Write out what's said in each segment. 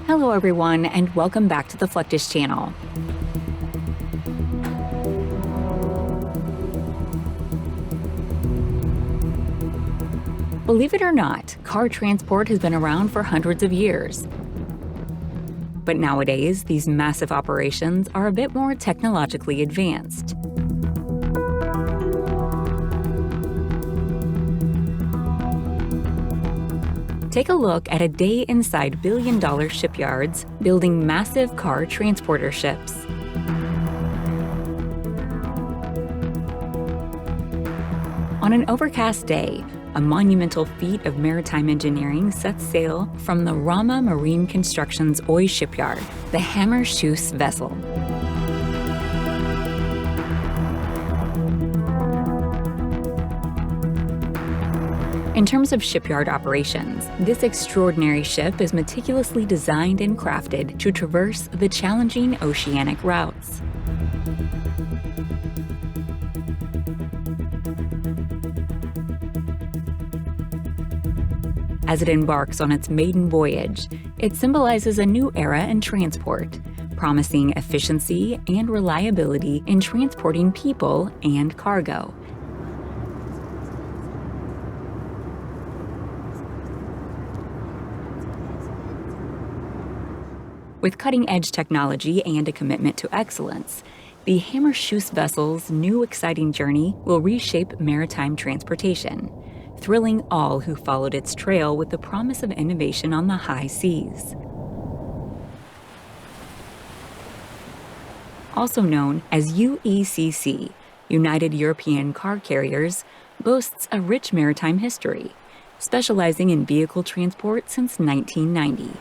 Hello everyone, and welcome back to the Flectish channel. Believe it or not, car transport has been around for hundreds of years. But nowadays, these massive operations are a bit more technologically advanced. Take a look at a day inside billion-dollar shipyards building massive car transporter ships. On an overcast day, a monumental feat of maritime engineering sets sail from the Rama Marine Construction's Oy shipyard, the Hammerschuss vessel. In terms of shipyard operations, this extraordinary ship is meticulously designed and crafted to traverse the challenging oceanic routes. As it embarks on its maiden voyage, it symbolizes a new era in transport, promising efficiency and reliability in transporting people and cargo. With cutting-edge technology and a commitment to excellence, the Hammerschuss vessel's new exciting journey will reshape maritime transportation, thrilling all who followed its trail with the promise of innovation on the high seas. Also known as UECC, United European Car Carriers, boasts a rich maritime history, specializing in vehicle transport since 1990.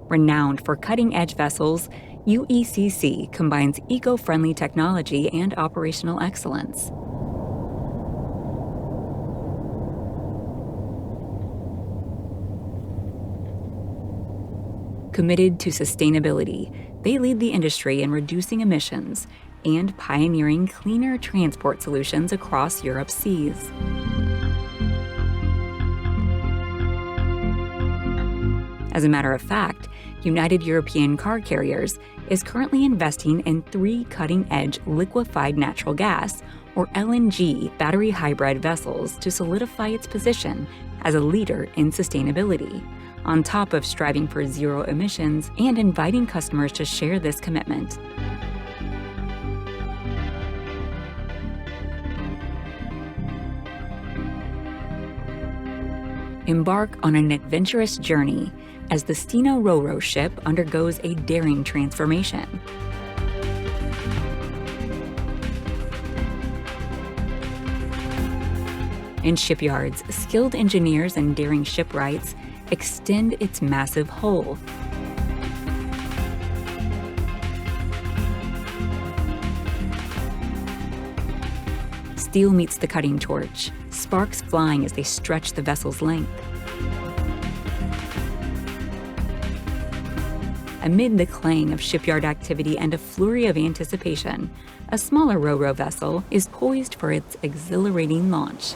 Renowned for cutting-edge vessels, UECC combines eco-friendly technology and operational excellence. Committed to sustainability, they lead the industry in reducing emissions and pioneering cleaner transport solutions across Europe's seas. As a matter of fact, United European Car Carriers is currently investing in 3 cutting-edge liquefied natural gas, or LNG, battery hybrid vessels to solidify its position as a leader in sustainability, on top of striving for zero emissions and inviting customers to share this commitment. Embark on an adventurous journey as the roro ship undergoes a daring transformation. In shipyards, skilled engineers and daring shipwrights extend its massive hull. Steel meets the cutting torch, sparks flying as they stretch the vessel's length. Amid the clang of shipyard activity and a flurry of anticipation, a smaller roro vessel is poised for its exhilarating launch.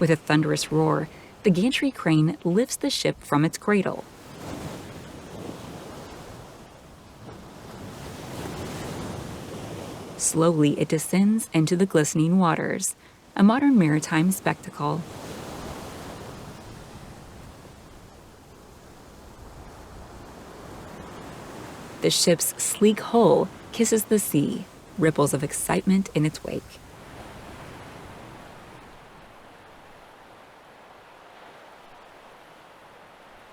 With a thunderous roar, the gantry crane lifts the ship from its cradle. Slowly, it descends into the glistening waters, a modern maritime spectacle. The ship's sleek hull kisses the sea, ripples of excitement in its wake.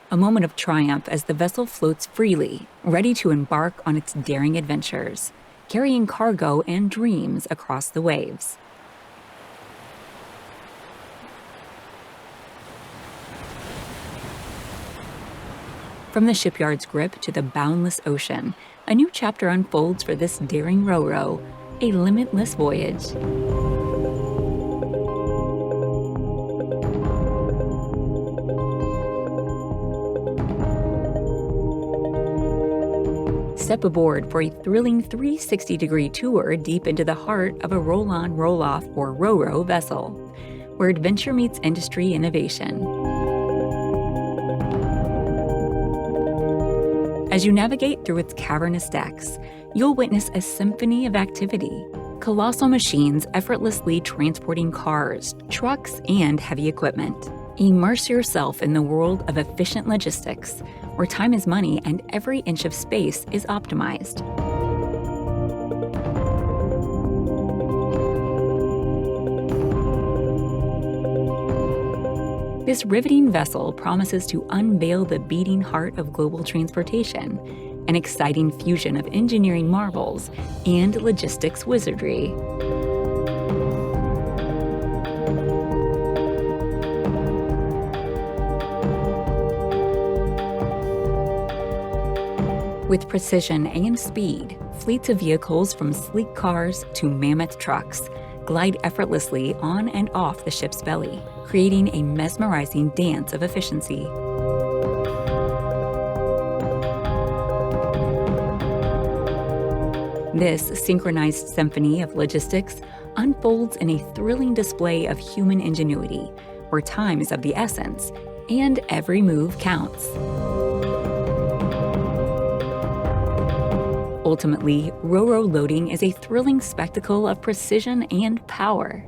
A moment of triumph as the vessel floats freely, ready to embark on its daring adventures, carrying cargo and dreams across the waves. From the shipyard's grip to the boundless ocean, a new chapter unfolds for this daring roro, a limitless voyage. Step aboard for a thrilling 360-degree tour deep into the heart of a roll-on, roll-off, or roro vessel, where adventure meets industry innovation. As you navigate through its cavernous decks, you'll witness a symphony of activity. Colossal machines effortlessly transporting cars, trucks, and heavy equipment. Immerse yourself in the world of efficient logistics, where time is money and every inch of space is optimized. This riveting vessel promises to unveil the beating heart of global transportation, an exciting fusion of engineering marvels and logistics wizardry. With precision and speed, fleets of vehicles from sleek cars to mammoth trucks glide effortlessly on and off the ship's belly, creating a mesmerizing dance of efficiency. This synchronized symphony of logistics unfolds in a thrilling display of human ingenuity, where time is of the essence and every move counts. Ultimately, roro loading is a thrilling spectacle of precision and power.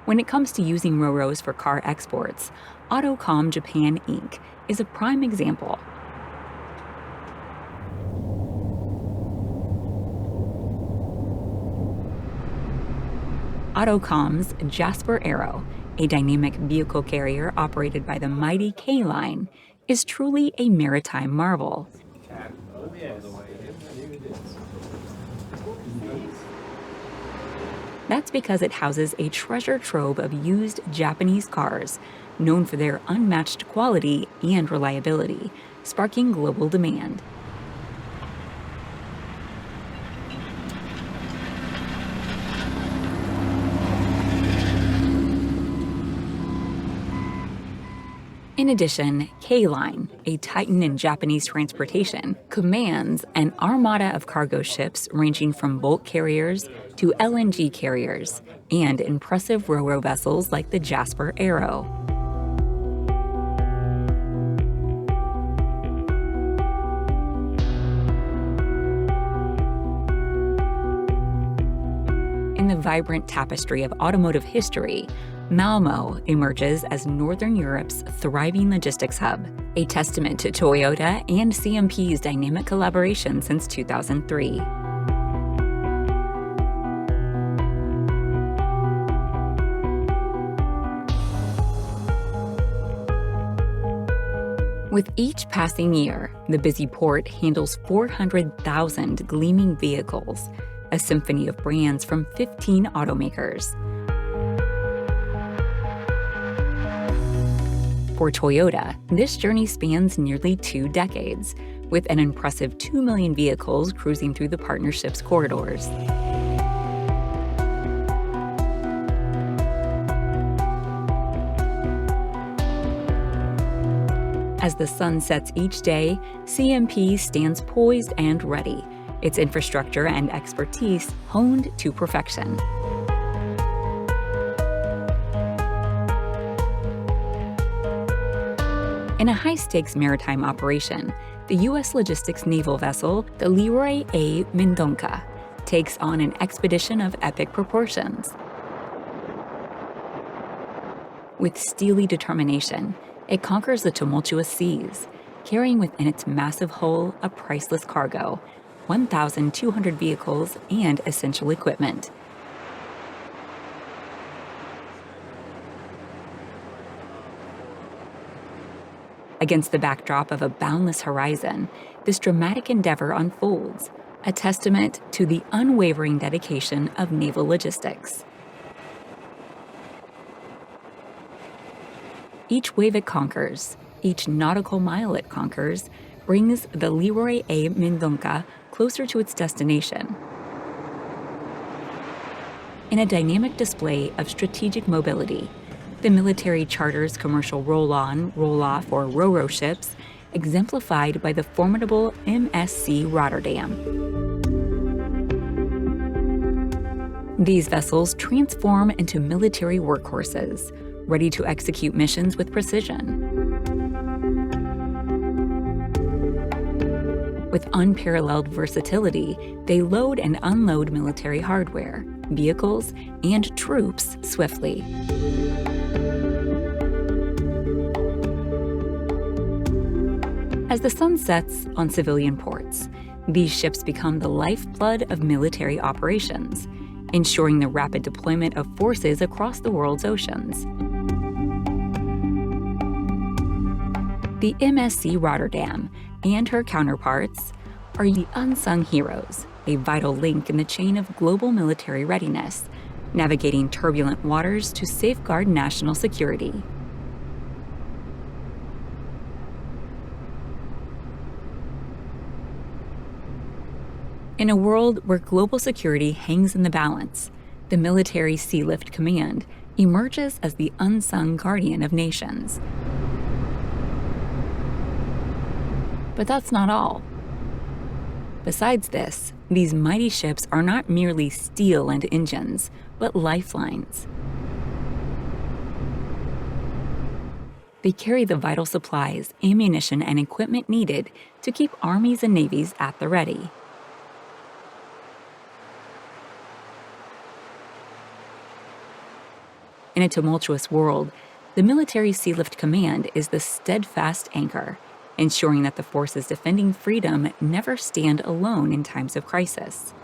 When it comes to using roros for car exports, Autocom Japan Inc. is a prime example. Autocom's Jasper Aero, a dynamic vehicle carrier operated by the mighty K-Line, is truly a maritime marvel. That's because it houses a treasure trove of used Japanese cars, known for their unmatched quality and reliability, sparking global demand. In addition, K-Line, a titan in Japanese transportation, commands an armada of cargo ships ranging from bulk carriers to LNG carriers, and impressive roro vessels like the Jasper Aero. In the vibrant tapestry of automotive history, Malmö emerges as Northern Europe's thriving logistics hub, a testament to Toyota and CMP's dynamic collaboration since 2003. With each passing year, the busy port handles 400,000 gleaming vehicles, a symphony of brands from 15 automakers. For Toyota, this journey spans nearly 2 decades, with an impressive 2 million vehicles cruising through the partnership's corridors. As the sun sets each day, CMP stands poised and ready, its infrastructure and expertise honed to perfection. In a high-stakes maritime operation, the U.S. logistics naval vessel, the Leroy A. Mendonca, takes on an expedition of epic proportions. With steely determination, it conquers the tumultuous seas, carrying within its massive hull a priceless cargo, 1,200 vehicles and essential equipment. Against the backdrop of a boundless horizon, this dramatic endeavor unfolds, a testament to the unwavering dedication of naval logistics. Each wave it conquers, each nautical mile it conquers, brings the Leroy A. Mendonca closer to its destination. In a dynamic display of strategic mobility, The military charters commercial roll-on, roll-off, or roro ships, exemplified by the formidable MSC Rotterdam. These vessels transform into military workhorses, ready to execute missions with precision. With unparalleled versatility, they load and unload military hardware, vehicles, and troops swiftly. As the sun sets on civilian ports, these ships become the lifeblood of military operations, ensuring the rapid deployment of forces across the world's oceans. The MSC Rotterdam and her counterparts are the unsung heroes, a vital link in the chain of global military readiness, navigating turbulent waters to safeguard national security. In a world where global security hangs in the balance, the Military Sealift Command emerges as the unsung guardian of nations. But that's not all. Besides this, these mighty ships are not merely steel and engines, but lifelines. They carry the vital supplies, ammunition, and equipment needed to keep armies and navies at the ready. In a tumultuous world, the Military Sealift Command is the steadfast anchor, ensuring that the forces defending freedom never stand alone in times of crisis.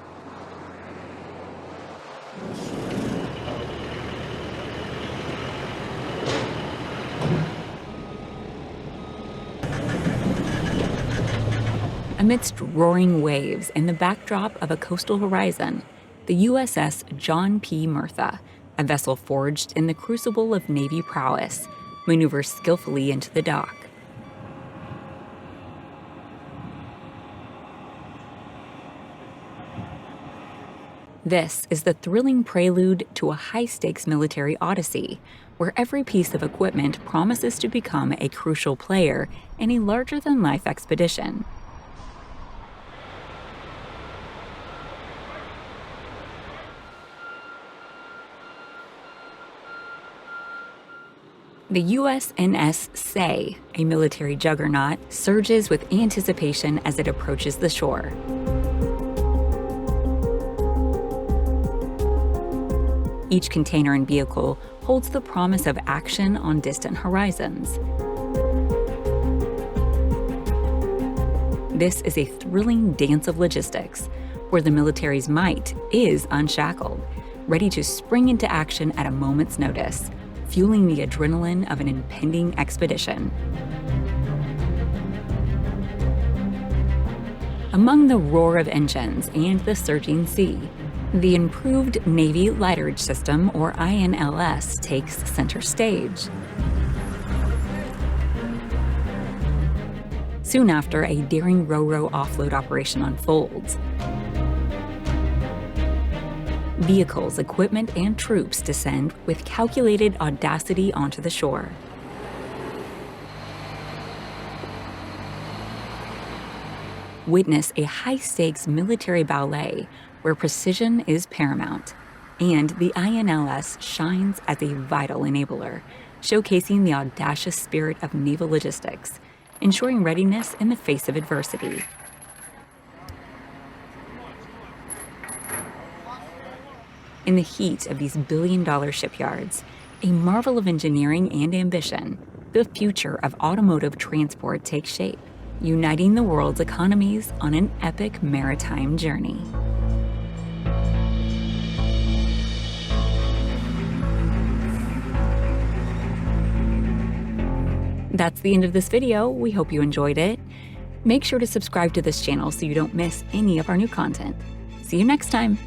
Amidst roaring waves and the backdrop of a coastal horizon, the USS John P. Murtha, a vessel forged in the crucible of Navy prowess, maneuvers skillfully into the dock. This is the thrilling prelude to a high-stakes military odyssey, where every piece of equipment promises to become a crucial player in a larger-than-life expedition. The USNS Say, a military juggernaut, surges with anticipation as it approaches the shore. Each container and vehicle holds the promise of action on distant horizons. This is a thrilling dance of logistics, where the military's might is unshackled, ready to spring into action at a moment's notice, fueling the adrenaline of an impending expedition. Among the roar of engines and the surging sea, the improved Navy Lighterage System, or INLS, takes center stage. Soon after, a daring roro offload operation unfolds. Vehicles, equipment, and troops descend with calculated audacity onto the shore. Witness a high-stakes military ballet where precision is paramount, and the INLS shines as a vital enabler, showcasing the audacious spirit of naval logistics, ensuring readiness in the face of adversity. In the heat of these billion-dollar shipyards, a marvel of engineering and ambition, the future of automotive transport takes shape, uniting the world's economies on an epic maritime journey. That's the end of this video. We hope you enjoyed it. Make sure to subscribe to this channel so you don't miss any of our new content. See you next time.